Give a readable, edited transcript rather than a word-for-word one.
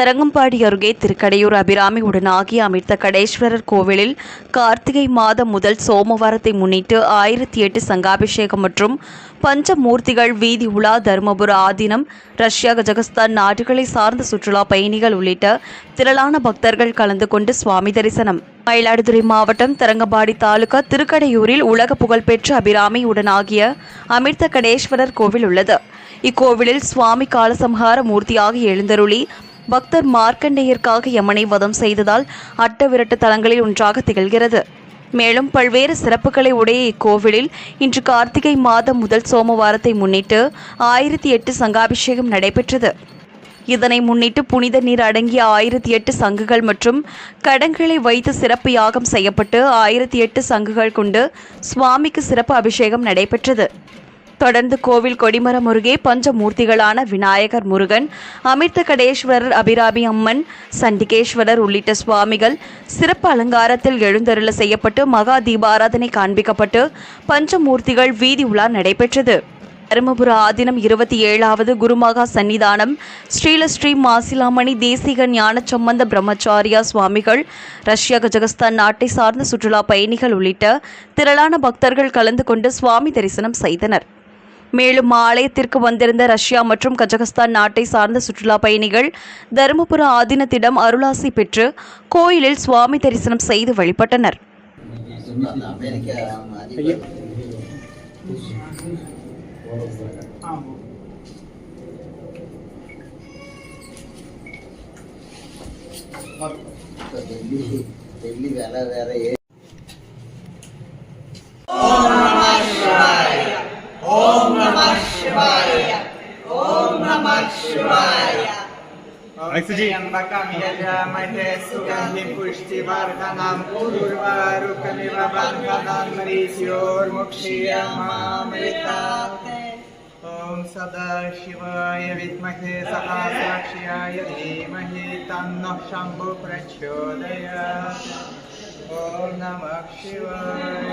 தரங்கம்பாடி அருகே திருக்கடையூர் அபிராமியுடன் ஆகிய அமிர்த கடேஸ்வரர் கோவிலில் கார்த்திகை மாதம் முதல் சோமவாரத்தை முன்னிட்டு 1008 சங்காபிஷேகம் மற்றும் பஞ்சமூர்த்திகள் வீதி உலா தருமபுர ஆதீனம், ரஷ்யா, கஜகஸ்தான் நாடுகளை சார்ந்த சுற்றுலா பயணிகள் உள்ளிட்ட திரளான பக்தர்கள் கலந்து கொண்டு சுவாமி தரிசனம். மயிலாடுதுறை மாவட்டம் தரங்கம்பாடி தாலுகா திருக்கடையூரில் உலக புகழ்பெற்ற அபிராமியுடன் ஆகிய அமிர்த கடேஸ்வரர் கோவில் உள்ளது. இக்கோவிலில் சுவாமி காலசம்ஹார மூர்த்தியாக எழுந்தருளி பக்தர் மார்க்கண்டேயருக்காக யமனை வதம் செய்ததால் அட்டவிரட்டு தலங்களில் ஒன்றாக திகழ்கிறது. மேலும் பல்வேறு சிறப்புகளை உடைய இக்கோவிலில் இன்று கார்த்திகை மாதம் முதல் சோமவாரத்தை முன்னிட்டு 1008 சங்காபிஷேகம் நடைபெற்றது. இதனை முன்னிட்டு புனித நீர் அடங்கிய 1008 சங்குகள் மற்றும் கடங்களை வைத்து சிறப்பு யாகம் செய்யப்பட்டு 1008 சங்குகள் கொண்டு சுவாமிக்கு சிறப்பு அபிஷேகம் நடைபெற்றது. தொடர்ந்து கோவில் கொடிமரம் அருகே பஞ்சமூர்த்திகளான விநாயகர், முருகன், அமிர்த கடேஸ்வரர், அபிராமி அம்மன், சண்டிகேஸ்வரர் உள்ளிட்ட சுவாமிகள் சிறப்பு அலங்காரத்தில் எழுந்தருள செய்யப்பட்டு மகா தீபாராதனை காண்பிக்கப்பட்டு பஞ்சமூர்த்திகள் வீதி உலா நடைபெற்றது. தருமபுர ஆதீனம் 27வது குருமகா சன்னிதானம் ஸ்ரீலஸ்ரீ மாசிலாமணி தேசிக ஞான சம்பந்த பிரம்மச்சாரியா சுவாமிகள், ரஷ்யா, கஜகஸ்தான் நாட்டை சார்ந்த சுற்றுலா பயணிகள் உள்ளிட்ட திரளான பக்தர்கள் கலந்து கொண்டு சுவாமி தரிசனம் செய்தனர். மேலும் ஆலயத்திற்கு வந்திருந்த ரஷ்யா மற்றும் கஜகஸ்தான் நாட்டை சார்ந்த சுற்றுலா பயணிகள் தருமபுர ஆதீனத்திடம் அருளாசி பெற்று கோயிலில் சுவாமி தரிசனம் செய்து வழிபட்டனர். ओम नमः शिवाय ओम नमः शिवाय त्र्यंबकं यजामहे सुगन्धिं पुष्टिवर्धनं उर्वारुकमिव बन्धनं मरीचिर्मुक्षीयमामृतात् ओम सदाशिवाय विद्महे सहस्राक्षाय धीमहि तन्नः शम्भुः प्रचोदयात् ओम नमः शिवाय.